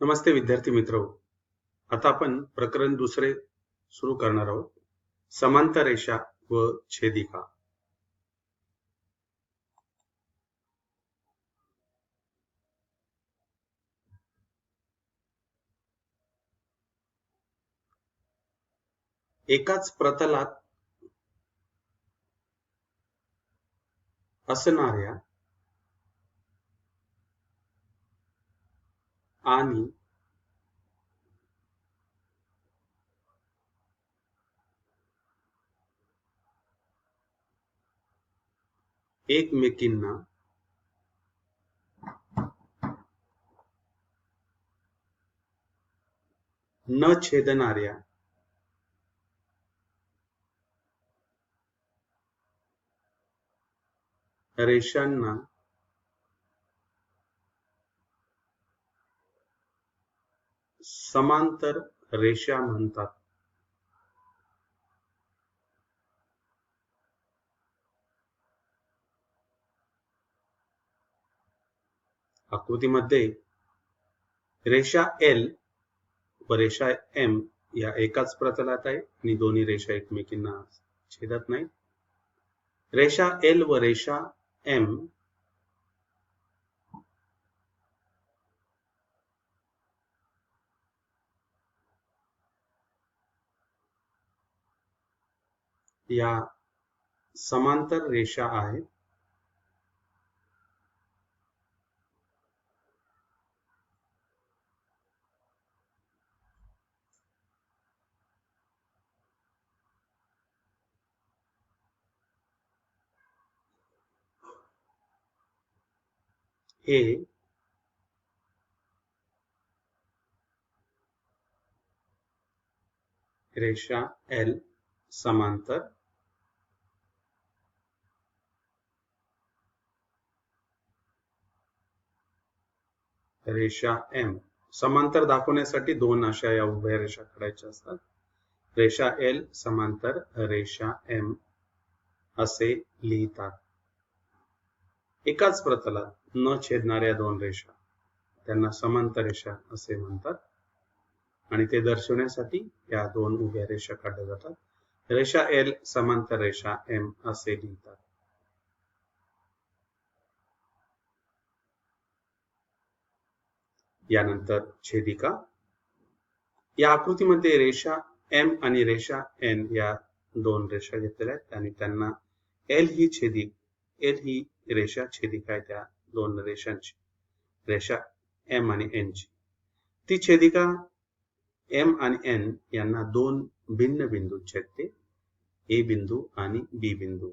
नमस्ते विद्यार्थी मित्र. आता आपण प्रकरण दुसरे सुरू करणार आहोत. समांतर रेषा व छेदिका. एकाच प्रतलात असणाऱ्या आणि एकमेकींना न छेदणाऱ्या रेषांना समांतर रेषा म्हणतात. आकृतीमध्ये रेषा L व रेषा M या एकाच प्रतलात आहे आणि दोन्ही रेषा एकमेकींना छेदत नाहीत. रेषा L व रेषा M या समांतर रेषा आहेत. हे रेषा L समांतर रेषा M. समांतर दाखवण्यासाठी दोन अशा या उभ्या रेषा काढायच्या असतात. रेषा L समांतर रेषा M असे लिहितात. एकाच प्रतलात न छेदणाऱ्या दोन रेषा त्यांना समांतर रेषा असे म्हणतात आणि ते दर्शवण्यासाठी या दोन उभ्या रेषा काढल्या जातात. रेषा L समांतर रेषा M असे लिहितात. यानंतर छेदिका. या आकृतीमध्ये रेषा M आणि रेषा N या दोन रेषा घेतलेल्या आहेत आणि त्यांना L ही रेषा छेदिका आहे त्या दोन रेषांची, रेषा M आणि N ची. ती छेदिका M आणि N यांना दोन भिन्न बिंदू छेदते, A बिंदू आणि B बिंदू,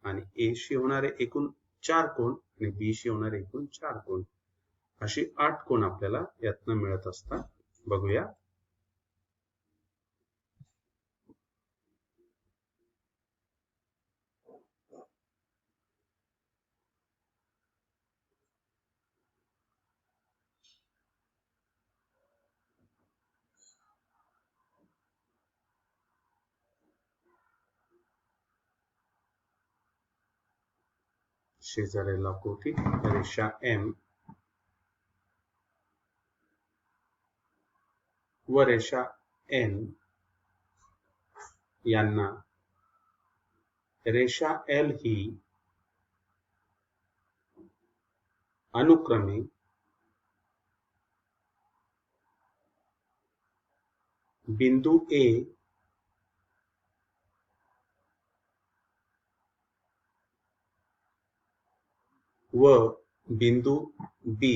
आणि A शी होणारे एकूण 4 कोन आणि B शी होणारे एकूण 4 कोन, अशी 8 कोन आपल्याला यातनं मिळत असतात. बघूया. शेजारील आकृती रेषा M व रेषा N यांना रेषा L ही अनुक्रमे बिंदू A व बिंदू B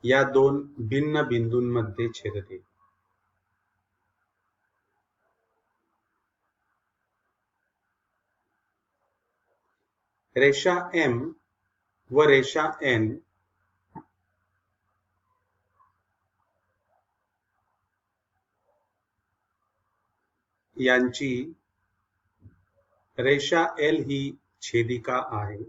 या दोन भिन्न बिंदूंमध्ये छेदते. रेषा M व रेषा N यांची रेषा L ही छेदिका आहे.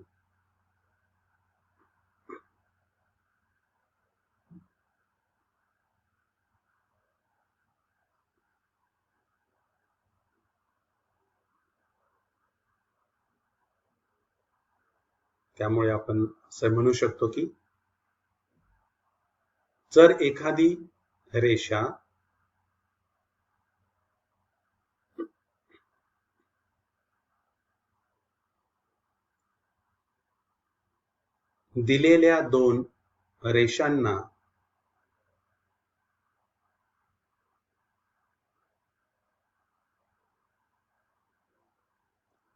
त्यामुळे आपण असं म्हणू शकतो की जर एखादी रेषा दिलेल्या दोन रेषांना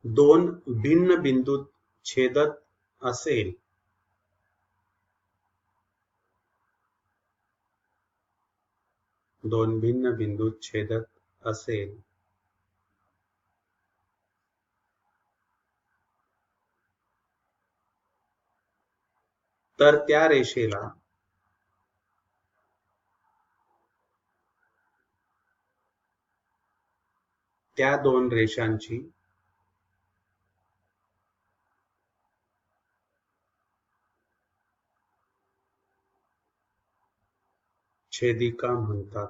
दोन भिन्न बिंदूत छेदत असेल दोन भिन्न बिंदूत छेदत असेल तर त्या रेषेला त्या दोन रेषांची छेदिका म्हणतात.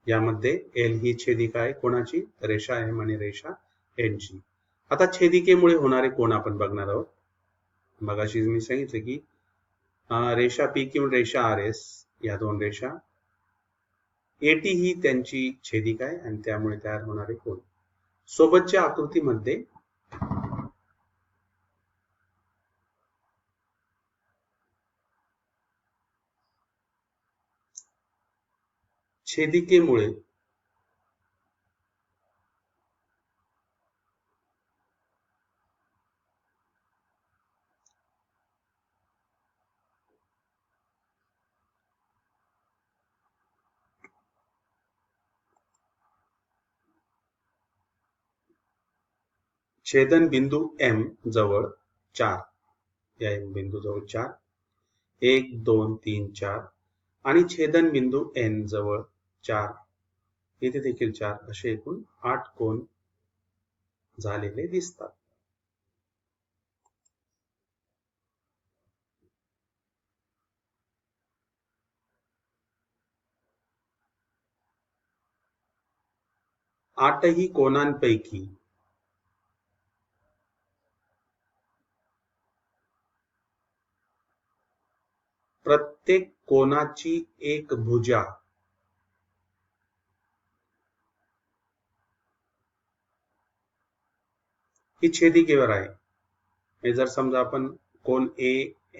यामध्ये एल ही छेदिका आहे कोणाची? रेषा एम आणि रेषा एन ची. आता छेदिकेमुळे होणारे कोन आपण बघणार आहोत. मगाशी मी सांगितले की रेषा पी किंवा रेषा आर एस या दोन रेषा एटी ही त्यांची छेदिका आहे आणि त्यामुळे तयार होणारे कोन. सोबतच्या आकृतीमध्ये छेदिकेमुळे छेदन बिंदू एम जवळ 4 या बिंदू जवळ 4 1 2 3 4 आणि छेदन बिंदू एन जवळ 4 येथे देखील 4 असे एकूण 8 कोन झालेले दिसतात. आठही कोनांपैकी प्रत्येक कोनाची एक भुजा ही छेदिकेवर आहे. जर समजा आपण कोन ए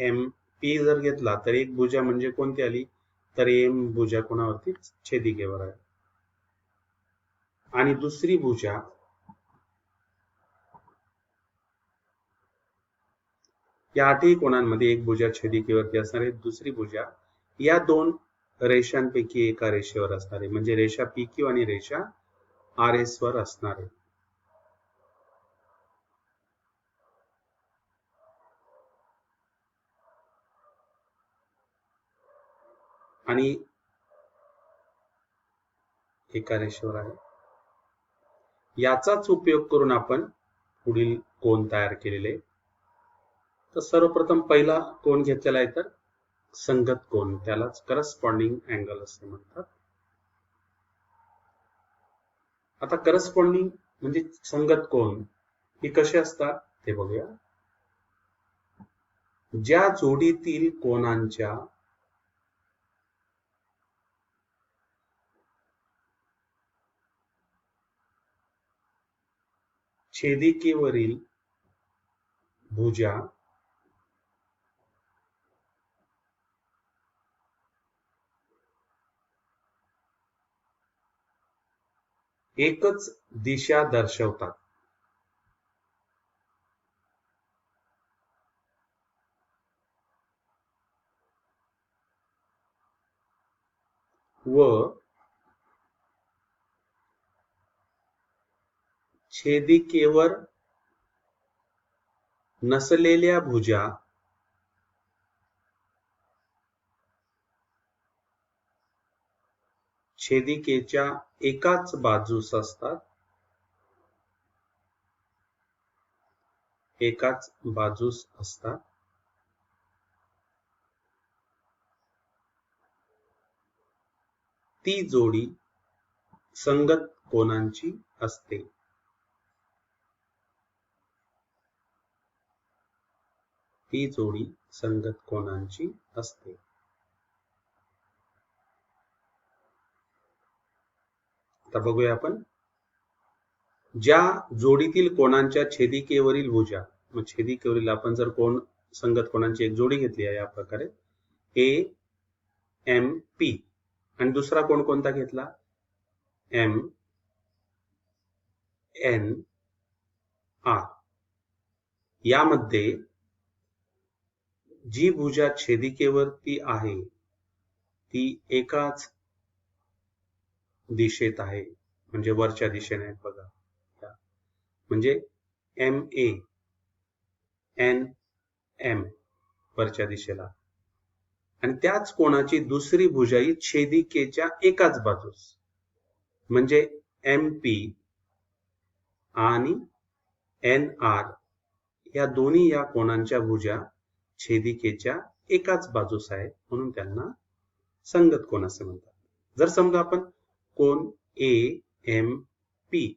एम पी जर घेतला तर एक भुजा म्हणजे कोणती आली तर एम भुजा कोणावरती? छेदिकेवर आहे. आणि दुसरी भुजा या आठही कोनांमध्ये एक भुजा छेदिकेवरती असणार आहे. दुसरी भुजा या दोन रेषांपैकी एका रेषेवर असणार आहे म्हणजे रेषा पी क्यू आणि रेषा आर एस वर असणार आहे. आणि एका रेषेवर आहे. याचाच उपयोग करून आपण पुढील कोन तयार केलेले. तर सर्वप्रथम पहिला कोन घेतलेला आहे तर संगत कोन, त्यालाच करस्पॉन्डिंग अँगल असे म्हणतात. आता करस्पॉन्डिंग म्हणजे संगत कोन हे कसे असतात ते बघूया. ज्या जोडीतील कोनांच्या छेदिकेवरील भुजा एकच दिशा दर्शवतात व छेदिकेवर नसलेल्या भुजा छेदिकेच्या एकाच बाजूस असतात. एकाच बाजूस असतात ती जोडी संगत कोनांची असते. ती जोडी संगत कोनांची असते. आता बघूया आपण. ज्या जोडीतील कोनांच्या छेदिकेवरील भुजा, मग छेदिकेवरील आपण जर कोन संगत कोनांची एक जोडी घेतली आहे या प्रकारे ए एम पी, आणि दुसरा कोन कोणता घेतला एम एन आर, यामध्ये जी भुजा छेदिकेवरती आहे ती एकाच दिशेत आहे, म्हणजे वरच्या दिशेने आहे बघा. म्हणजे एम ए एन एम वरच्या दिशेला, आणि त्याच कोनाची दुसरी भुजा ही छेदिकेच्या एकाच बाजूस, म्हणजे एम पी आणि एन आर या दोन्ही या कोनांच्या भुजा छेदिकेच्या एकाच बाजूस आहेत, म्हणून त्यांना संगत कोन असे म्हणतात. जर समजा आपण कोन ए एम पी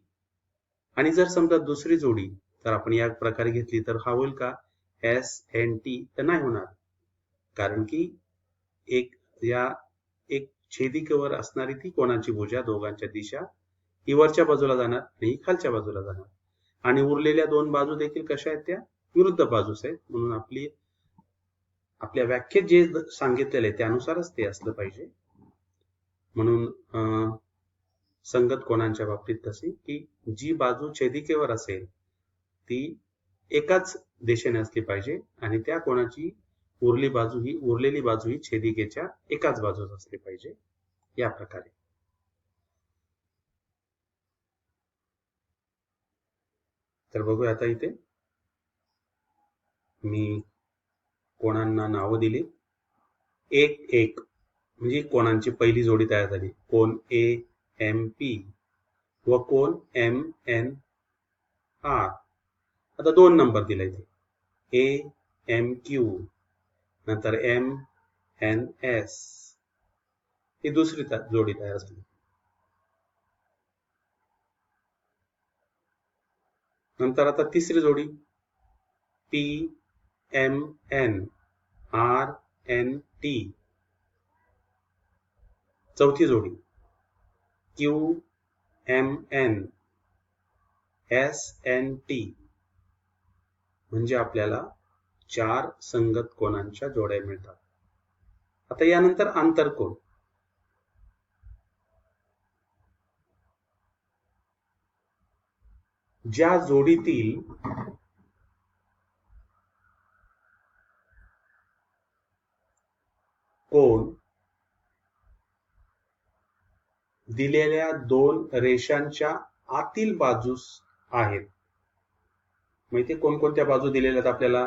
आणि जर समजा दुसरी जोडी तर आपण या प्रकारे घेतली तर हा होईल का एस एन टी, तर नाही होणार, कारण की एक छेदिकेवर असणारी ती कोनाची भुजा दोघांच्या दिशा ही वरच्या बाजूला जाणार आणि ही खालच्या बाजूला जाणार, आणि उरलेल्या दोन बाजू देखील कशा आहेत त्या विरुद्ध बाजूस आहेत, म्हणून आपल्या व्याख्येत जे सांगितलेले त्यानुसारच ते असलं पाहिजे. म्हणून संगत कोनांच्या बाबतीत तशी की जी बाजू छेदिकेवर असेल ती एकाच दिशेने असली पाहिजे, आणि त्या कोनाची उरलेली बाजू ही छेदिकेच्या एकाच बाजूस असली पाहिजे, या प्रकारे. तर बघूया आता इथे मी कोनांना नावं दिली. एक एक म्हणजे कोनांची पहिली जोडी तयार झाली, कोन ए एम पी व कोन एम एन आर. आता 2 नंबर दिला इथे ए एम क्यू, नंतर एम एन एस, ही दुसरी जोडी तयार झाली. नंतर आता तिसरी जोडी P M N R N T. चौथी जोडी Q M N S N T. म्हणजे आपल्याला 4 संगत कोनांच्या जोड्या मिळतात. आता यानंतर आंतरकोन. ज्या जोडीतील कोन दिलेल्या 2 रेषांच्या आतील बाजूस आहेत. माहिती कोणकोणत्या बाजू दिलेल्या आहेत आपल्याला,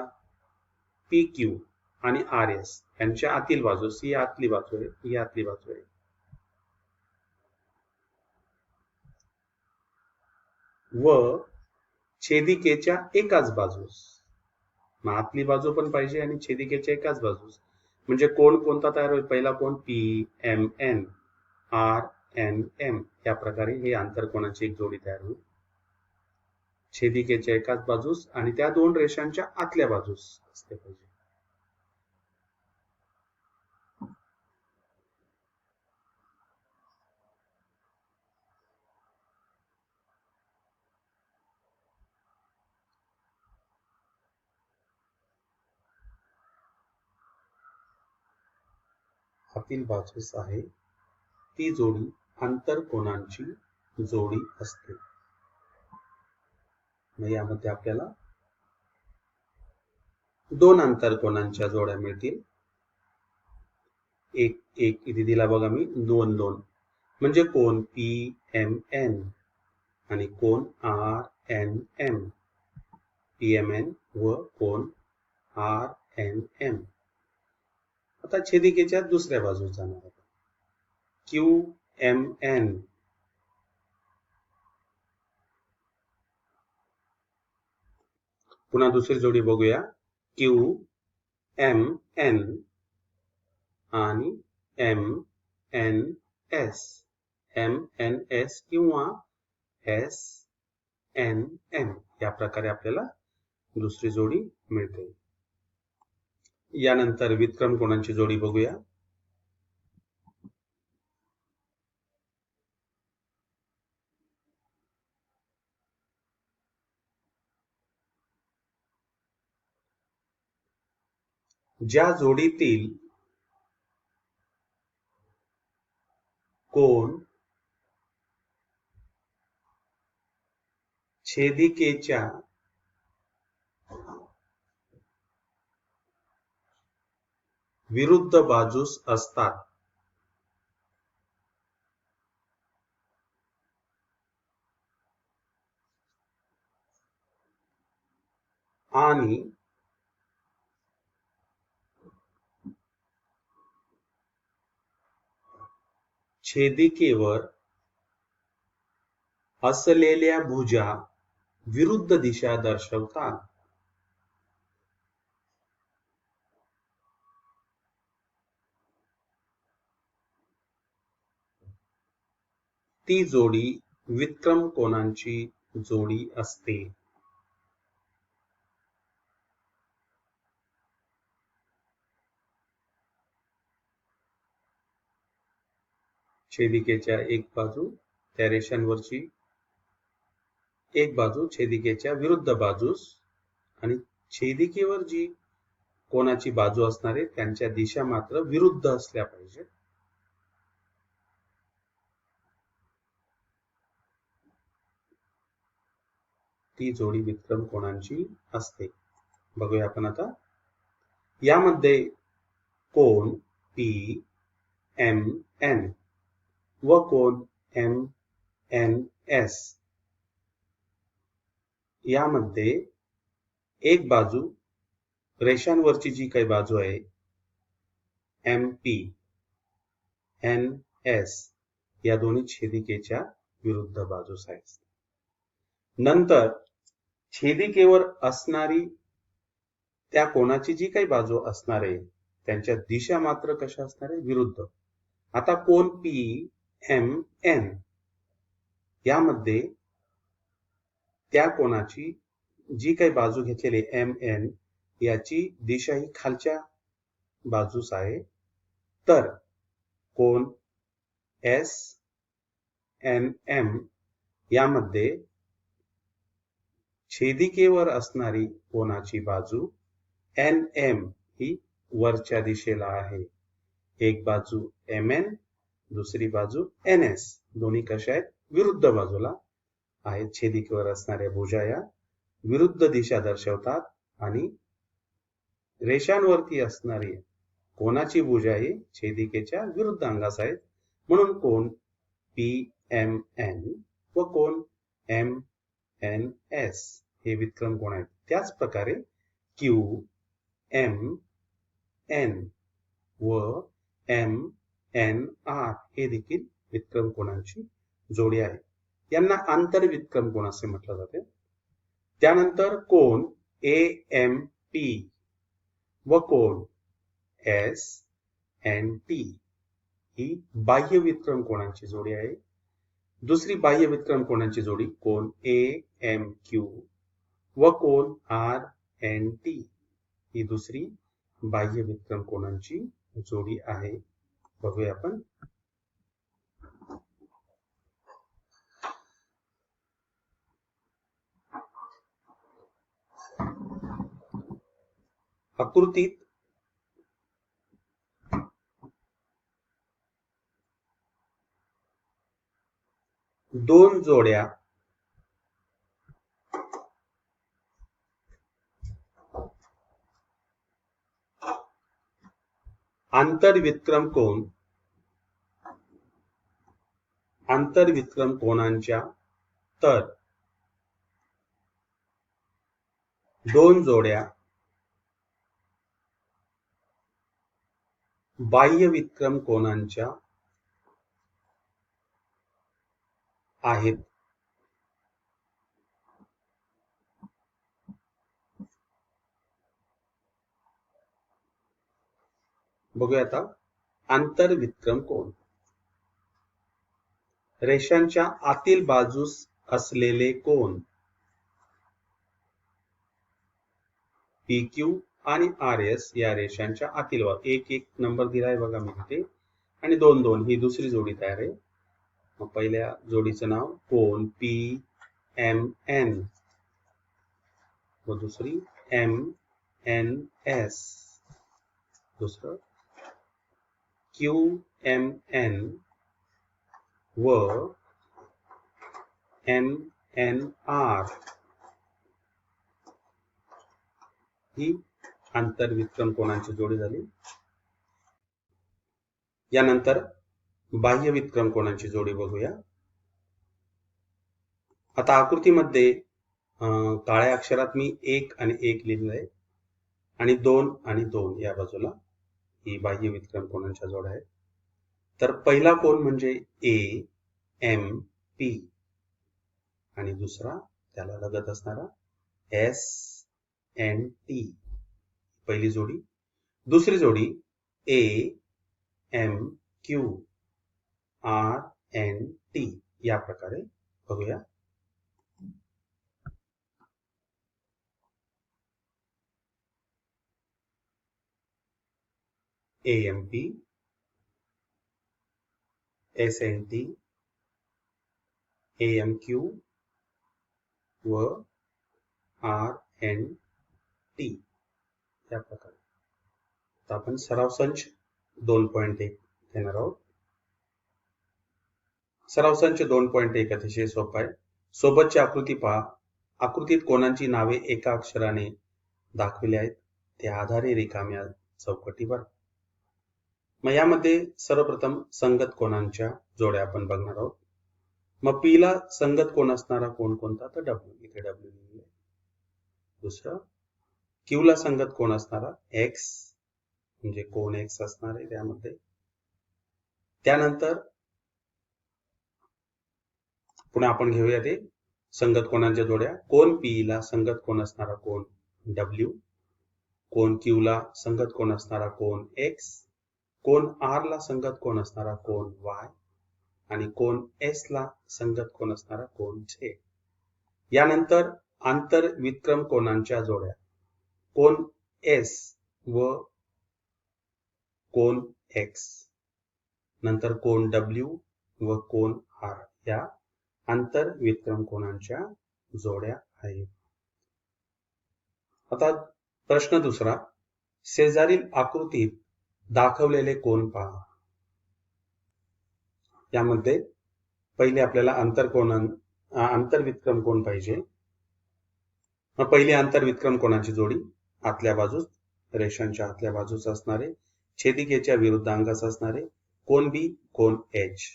पी क्यू आणि आर एस यांच्या आतील बाजूस, ही आतली बाजू आहे, ही आतली बाजू आहे. व छेदिकेच्या एकाच बाजूस, मग आतली बाजू पण पाहिजे आणि छेदिकेच्या एकाच बाजूस, म्हणजे कोण कोणता तयार होईल, पहिला कोण P M N R N M, या प्रकारे हे आंतरकोनाची एक जोडी तयार होईल छेदिकेच्या एकाच बाजूस आणि त्या 2 रेषांच्या आतल्या बाजूस असले पाहिजे. आतील बाजूस आहे ती जोडी आंतरकोनांची जोडी असते. मग यामध्ये आपल्याला 2 आंतरकोनांच्या जोड्या मिळतील. एक इथे दिला बघा मी 2 2, म्हणजे कोन पी एम एन आणि कोन R N M, P M N व कोन आर एन एम. आता छेदिकेच्या दुसऱ्या बाजूस जाणार क्यू एम एन, पुन्हा दुसरी जोडी बघूया क्यू एम एन आणि एम एन एस, MNS किंवा SNN या प्रकारे आपल्याला दुसरी जोडी मिळते. यानंतर व्युत्क्रम कोणांची जोडी बघूया. ज्या जोडीतील कोण छेदिकेच्या विरुद्ध बाजूस असतात आणि छेदिकेवर असलेल्या भुजा विरुद्ध दिशा दर्शवतात, ती जोडी व्युत्क्रम कोनांची जोडी असते. छेदिकेच्या एक बाजू त्या रेषांवरची एक बाजू छेदिकेच्या विरुद्ध बाजूस आणि छेदिकेवर जी कोणाची बाजू असणार आहे त्यांच्या दिशा मात्र विरुद्ध असल्या पाहिजेत. ती जोडी व्युत्क्रम कोनांची असते. बघूया आपण आता. यामध्ये कोन PMN व कोन MNS यामध्ये एक बाजू रेषांवरची जी काही बाजू आहे MPNS या दोन्ही छेदिकेच्या विरुद्ध बाजूस आहे. नंतर छेदिकेवर असणारी त्या कोणाची जी काही बाजू असणार आहे त्यांच्या दिशा मात्र कशा असणार आहे विरुद्ध. आता कोन PMN यामध्ये त्या कोणाची जी काही बाजू घेतलेली MN याची दिशा ही खालच्या बाजूस आहे, तर कोन SNM यामध्ये छेदिकेवर असणारी कोनाची बाजू NM ही वरच्या दिशेला आहे. एक बाजू MN दुसरी बाजू NS दोन्ही कशा आहेत विरुद्ध बाजूला आहेत. छेदिकेवर असणाऱ्या भुजा या विरुद्ध दिशा दर्शवतात आणि रेषांवरती असणारी कोनाची भुजा ही छेदिकेच्या विरुद्ध अंगास आहेत. म्हणून कोन PMN व कोन MNS हे व्युत्क्रम कोन आहेत. त्याच प्रकारे QMN व MNR हे देखील व्युत्क्रम कोनांची जोडी आहे. यांना आंतरव्युत्क्रम कोन असे म्हटले जाते. त्यानंतर कोन AMP व कोन SNT ही बाह्य व्युत्क्रम कोनांची जोडी आहे. दुसरी बाह्य व्युत्क्रम कोनांची जोडी कोन AMQ व कोन RNT ही दुसरी बाह्य व्युत्क्रम कोनांची जोडी आहे. बघूया आपण. आकृतीत दोन जोड्या आंतरव्युत्क्रम कोनांच्या तर दोन जोड्या बाह्य व्युत्क्रम कोनांच्या आहेत. बघूया आता आंतरव्युत्क्रम कोन. रेषांच्या आतील बाजूस असलेले कोन PQ आणि RS या रेषांच्या आतील बाजू, एक नंबर दिलाय बघा मी इथे, आणि 2 ही दुसरी जोडी तयार आहे. मग पहिल्या जोडीचं नाव कोन PMN व दुसरी MNS, दुसरं QMN व MNR ही आंतरविक्रम कोनांची जोडी झाली. यानंतर बाह्य विक्रम कोनांची जोडी बघूया. आता आकृतीमध्ये काळ्या अक्षरात मी 1 आणि 1 लिहिलंय आणि 2 आणि 2 या बाजूला ही बाह्य विक्रम कोनांच्या जोड्या आहेत. तर पहिला कोन म्हणजे AMP आणि दुसरा त्याला लगत असणारा SNT, पहिली जोडी. दुसरी जोडी AMQRNT या प्रकारे बघूया. AMP, SNT, AMQ व RNT या प्रकारे. आता आपण सराव संच 2.1 घेणार आहोत. सराव संच 2.1 अतिशय सोपा आहे. सोबतची आकृती पहा. आकृतीत कोनांची नावे एका अक्षराने दाखविली आहेत. त्या आधारे रिकाम्या चौकटी भरा. मग यामध्ये सर्वप्रथम संगत कोनांच्या जोड्या आपण बघणार आहोत. मग P ला संगत कोन असणारा कोन कोणता, तर W, इथे W लिहिलेला आहे. दुसरं Q ला संगत कोन असणारा X, म्हणजे कोन X असणार आहे त्यामध्ये. त्यानंतर पुन्हा आपण घेऊया ते संगत कोनांच्या जोड्या. कोन P ला संगत कोन असणारा कोन W, कोन Q ला संगत कोन असणारा कोन X, कोन R ला संगत कोन असणारा कोन Y आणि कोन S ला संगत कोन असणारा कोन Z. यानंतर आंतरविक्रम कोनांच्या जोड्या. कोन S व कोन X, नंतर कोन W व कोन R या आंतरविक्रम कोनांच्या जोड्या आहेत. आता प्रश्न दुसरा. शेजारील आकृतीत दाखवलेले कोन पहा. यामध्ये पहिले आपल्याला आंतरविक्रम कोन पाहिजे. मग पहिली आंतरविक्रम कोनाची जोडी आतल्या बाजूस, रेषांच्या आतल्या बाजूस असणारे, छेदिकेच्या विरुद्ध अंगास असणारे कोन B, कोन H,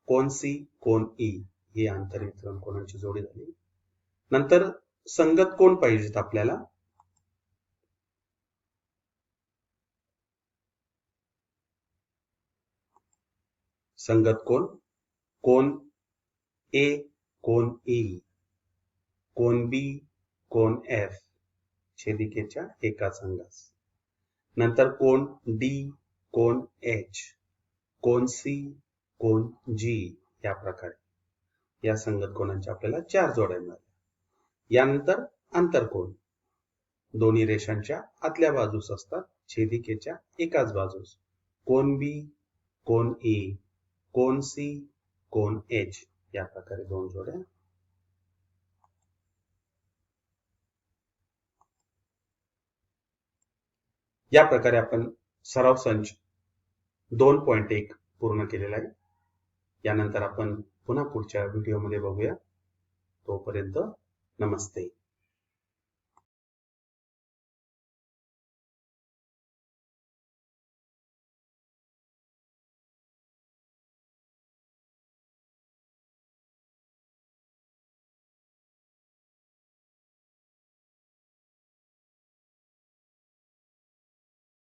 कोन C, कोन E ही आंतरविक्रम कोनाची जोडी झाली. नंतर संगत कोन पाहिजेत आपल्याला. संगत कोन, कोन A, cone E, cone B, cone F छेदिकेच्या एकाच अंगास. नंतर कोन D, कोन H, कोन C, कोन G या प्रकारे या संगत कोनांच्या आपल्याला 4 जोड्या मिळाल्या. यानंतर आंतरकोन, दोन्ही रेषांच्या आतल्या बाजूस असतात, छेदिकेच्या एकाच बाजूस. कोन B, कोन E, कोन C, कोन H या प्रकारे 2 जोड्या. या प्रकारे आपण सराव संच 2.1 पूर्ण केलेला आहे. यानंतर आपण पुन्हा पुढच्या व्हिडिओमध्ये बघूया. तोपर्यंत नमस्ते.